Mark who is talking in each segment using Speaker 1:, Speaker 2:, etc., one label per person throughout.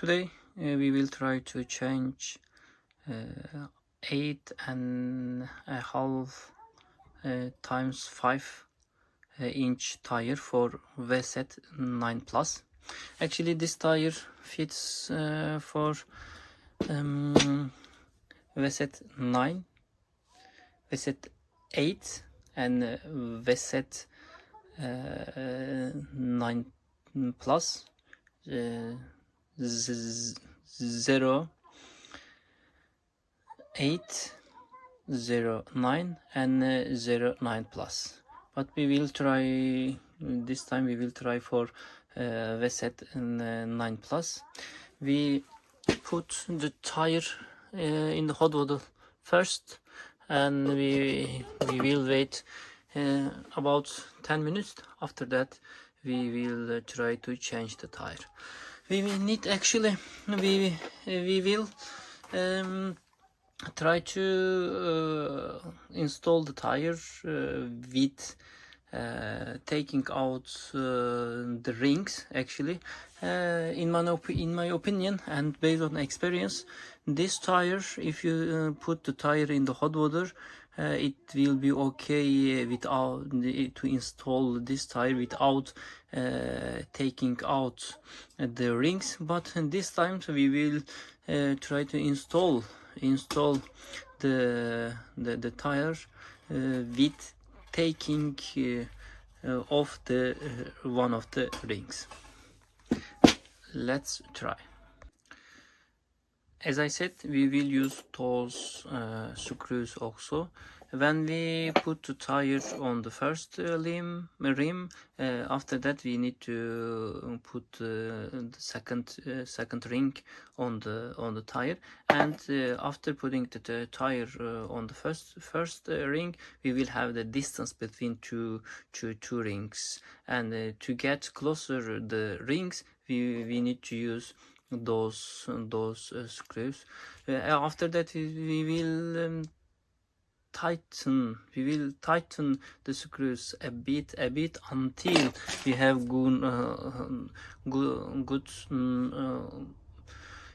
Speaker 1: Today we will try to change 8.5 times 5 inch tire for Vsett 9 Plus. Actually, this tire fits for Vsett 9, Vsett 8 and Vsett 9 Plus 0, 8, 0, 9 and 0, 9 Plus. But we will try, this time we will try for Vsett 9 Plus. We put the tire in the hot water first, and we will wait about 10 minutes. After that we will try to change the tire. We will need, actually we will try to install the tire with taking out the rings. Actually, in my opinion and based on experience, this tire, if you put the tire in the hot water, it will be okay without to install this tire without taking out the rings. But this time we will try to install the tire with taking off the one of the rings. Let's try. As I said, we will use those screws also. When we put the tire on the first rim, after that we need to put the second ring on the tire, and after putting the tire on the first ring, we will have the distance between two rings, and to get closer the rings, we need to use those screws. After that we will tighten the screws a bit until we have good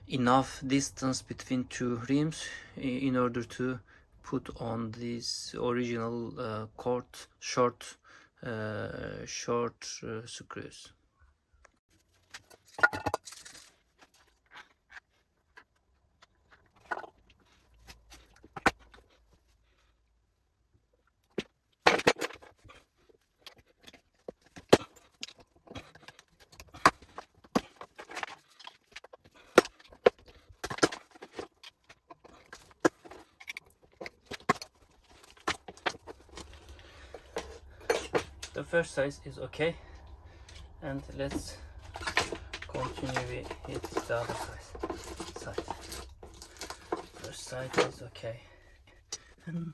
Speaker 1: enough distance between two rims in order to put on these original short screws. The first size is okay, and let's continue with the other side. First side is okay. Yeah.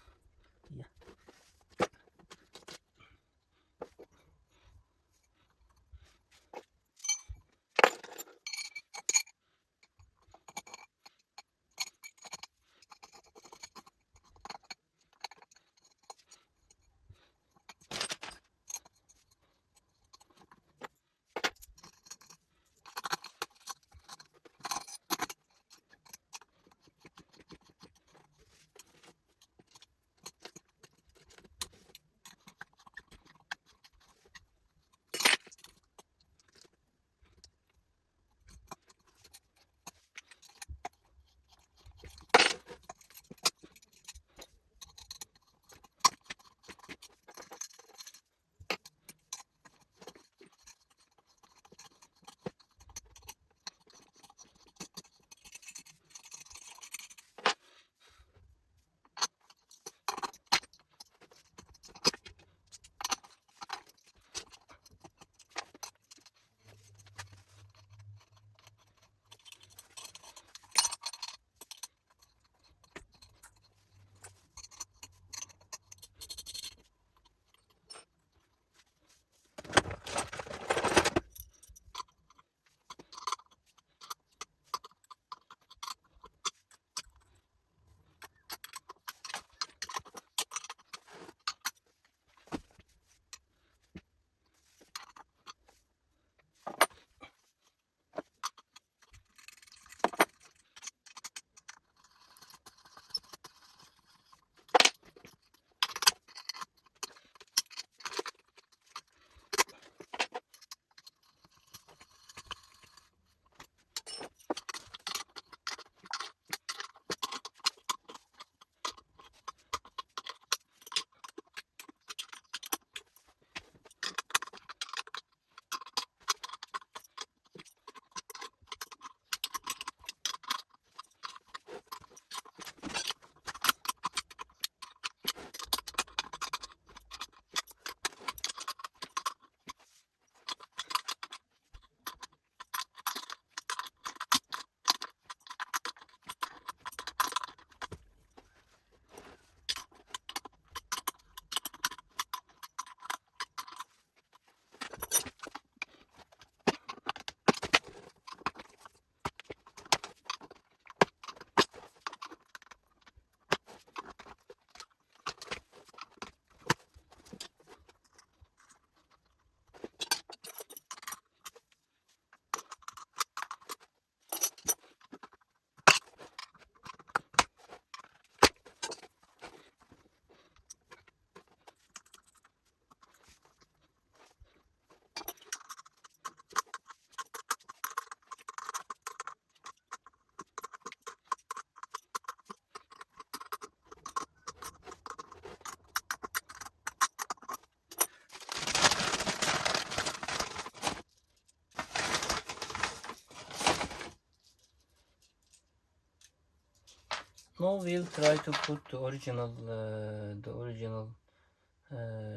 Speaker 1: Now we'll try to put the original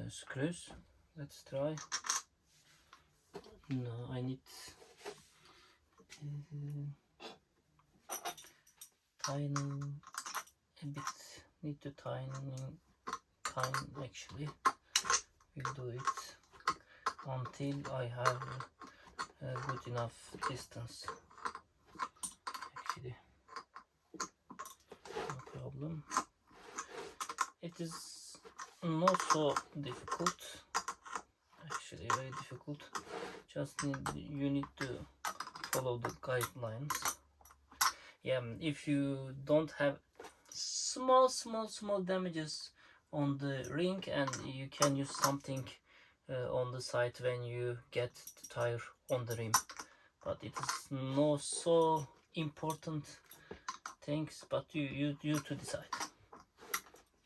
Speaker 1: screws. Let's try. No, I need tighten a bit. Need to tighten actually. We'll do it until I have good enough distance. Actually, no problem. It is not so difficult. Actually, very difficult. Just you need to follow the guidelines. Yeah, if you don't have small damages on the ring, and you can use something on the side when you get the tire on the rim, but it is not so important things, but you to decide.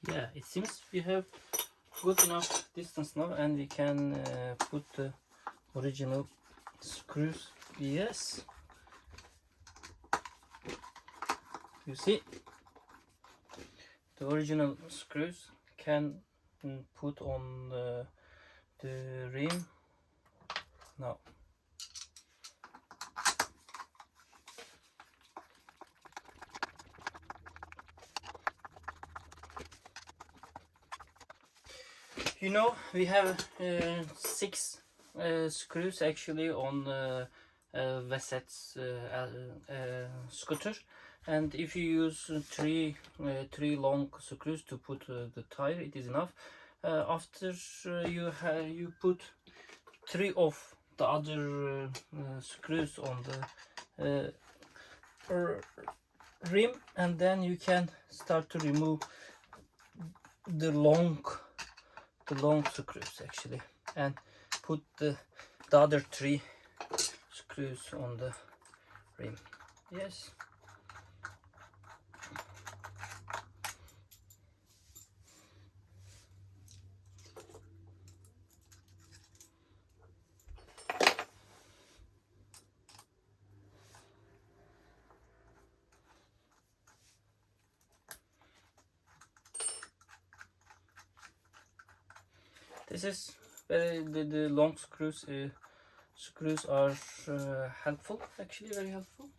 Speaker 1: Yeah, it seems we have good enough distance now, and we can put the original screws. Yes, you see, the original screws can put on the rim now. You know, we have 6 screws actually on Vsett's scooter, and if you use three long screws to put the tire, it is enough. After you put 3 of the other screws on the rim, and then you can start to remove the long screws actually, and put the other 3 screws on the rim. Yes. This is the long screws. Screws are helpful, actually very helpful.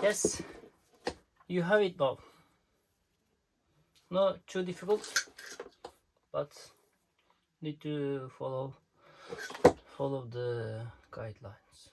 Speaker 1: Yes, you have it now. Not too difficult, but need to follow the guidelines.